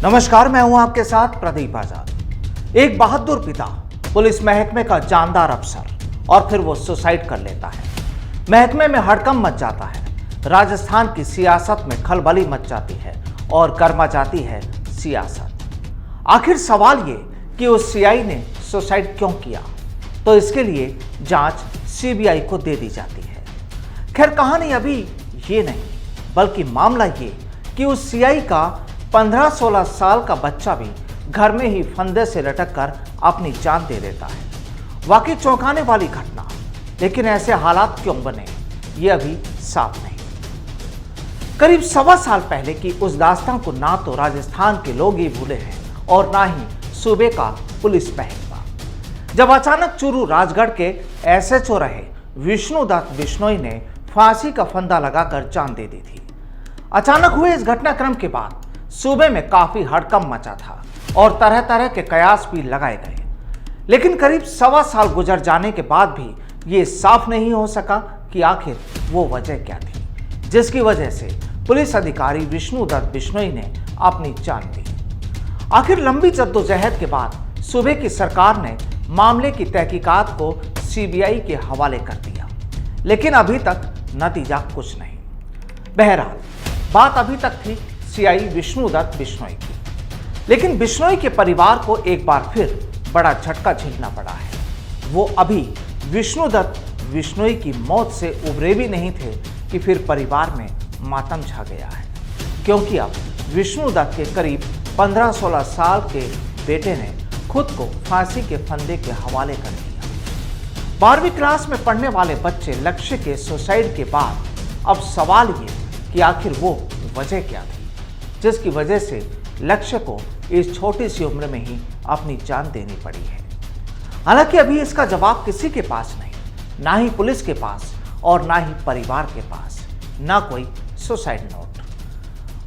नमस्कार, मैं हूं आपके साथ प्रदीप आजाद। एक बहादुर पिता, पुलिस महकमे का जानदार अफसर, और फिर वो सुसाइड कर लेता है। महकमे में हड़कंप मच जाता है। राजस्थान की सियासत में खलबली मच जाती है और गर्मा जाती है सियासत। आखिर सवाल ये कि उस सीआई ने सुसाइड क्यों किया, तो इसके लिए जांच सीबीआई को दे दी जाती है। खैर, कहानी अभी ये नहीं, बल्कि मामला ये कि उस सीआई का 15-16 साल का बच्चा भी घर में ही फंदे से लटक कर अपनी जान दे देता है। वाकई चौंकाने वाली घटना, लेकिन ऐसे हालात क्यों बने, ये अभी साफ नहीं। करीब 1.25 साल पहले की उस दास्तान को ना तो राजस्थान के लोग ही भूले हैं और ना ही सूबे का पुलिस महकमा, जब अचानक चूरू राजगढ़ के एसएचओ रहे विष्णुदत्त बिश्नोई ने फांसी का फंदा लगाकर जान दे दी थी। अचानक हुए इस घटनाक्रम के बाद सूबे में काफी हड़कंप मचा था और तरह तरह के कयास भी लगाए गए। लेकिन करीब 1.25 साल गुजर जाने के बाद भी ये साफ नहीं हो सका कि आखिर वो वजह क्या थी जिसकी वजह से पुलिस अधिकारी विष्णुदत्त बिश्नोई ने अपनी जान दी। आखिर लंबी जद्दोजहद के बाद सूबे की सरकार ने मामले की तहकीकात को सीबीआई के हवाले कर दिया, लेकिन अभी तक नतीजा कुछ नहीं। बहरहाल, बात अभी तक थी सीआई विष्णुदत्त बिश्नोई की, लेकिन बिश्नोई के परिवार को एक बार फिर बड़ा झटका झेलना पड़ा है। वो अभी विष्णुदत्त बिश्नोई की मौत से उबरे भी नहीं थे कि फिर परिवार में मातम छा गया है, क्योंकि अब विष्णुदत्त के करीब 15-16 साल के बेटे ने खुद को फांसी के फंदे के हवाले कर दिया। 12वीं क्लास में पढ़ने वाले बच्चे लक्ष्य के सुसाइड के बाद अब सवाल ये कि आखिर वो वजह क्या थी जिसकी वजह से लक्ष्य को इस छोटी सी उम्र में ही अपनी जान देनी पड़ी है। हालांकि अभी इसका जवाब किसी के पास नहीं, ना ही पुलिस के पास और ना ही परिवार के पास, ना कोई सुसाइड नोट।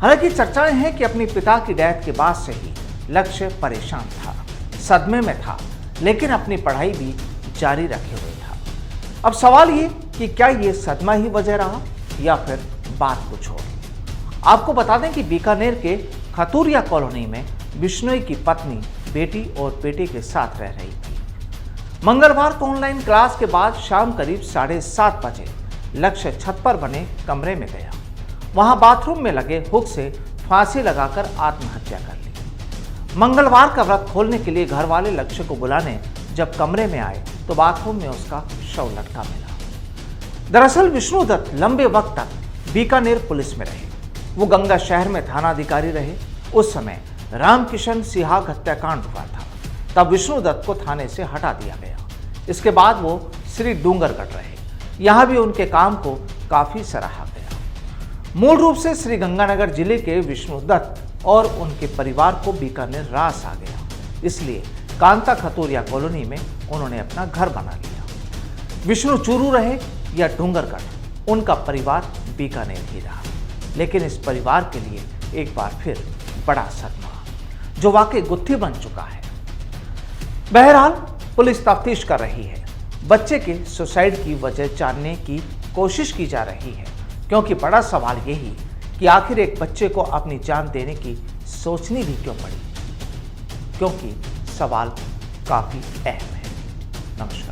हालांकि चर्चाएं हैं कि अपने पिता की डेथ के बाद से ही लक्ष्य परेशान था, सदमे में था, लेकिन अपनी पढ़ाई भी जारी रखे हुए था। अब सवाल ये कि क्या ये सदमा ही वजह रहा या फिर बात कुछ और। आपको बता दें कि बीकानेर के खतूरिया कॉलोनी में बिश्नोई की पत्नी बेटी और बेटे के साथ रह रही थी। मंगलवार को ऑनलाइन क्लास के बाद शाम करीब 7:30 बजे लक्ष्य छत पर बने कमरे में गया। वहां बाथरूम में लगे हुक से फांसी लगाकर आत्महत्या कर ली। मंगलवार का व्रत खोलने के लिए घर वाले लक्ष्य को बुलाने जब कमरे में आए तो बाथरूम में उसका शव लटका मिला। दरअसल विष्णुदत्त लंबे वक्त तक बीकानेर पुलिस में रहे। वो गंगा शहर में थानाधिकारी रहे। उस समय रामकिशन सिहाग हत्याकांड हुआ था, तब विष्णुदत्त को थाने से हटा दिया गया। इसके बाद वो श्री डूंगरगढ़ रहे। यहाँ भी उनके काम को काफी सराहा गया। मूल रूप से श्री गंगानगर जिले के विष्णुदत्त और उनके परिवार को बीकानेर रास आ गया, इसलिए कांता खतूरिया कॉलोनी में उन्होंने अपना घर बना लिया। विष्णु चूरू रहे या डूंगरगढ़, उनका परिवार बीकानेर ही रहा। लेकिन इस परिवार के लिए एक बार फिर बड़ा सदमा, जो वाकई गुत्थी बन चुका है। बहरहाल, पुलिस तफ्तीश कर रही है। बच्चे के सुसाइड की वजह जानने की कोशिश की जा रही है, क्योंकि बड़ा सवाल यही कि आखिर एक बच्चे को अपनी जान देने की सोचनी भी क्यों पड़ी, क्योंकि सवाल काफी अहम है। नमस्कार।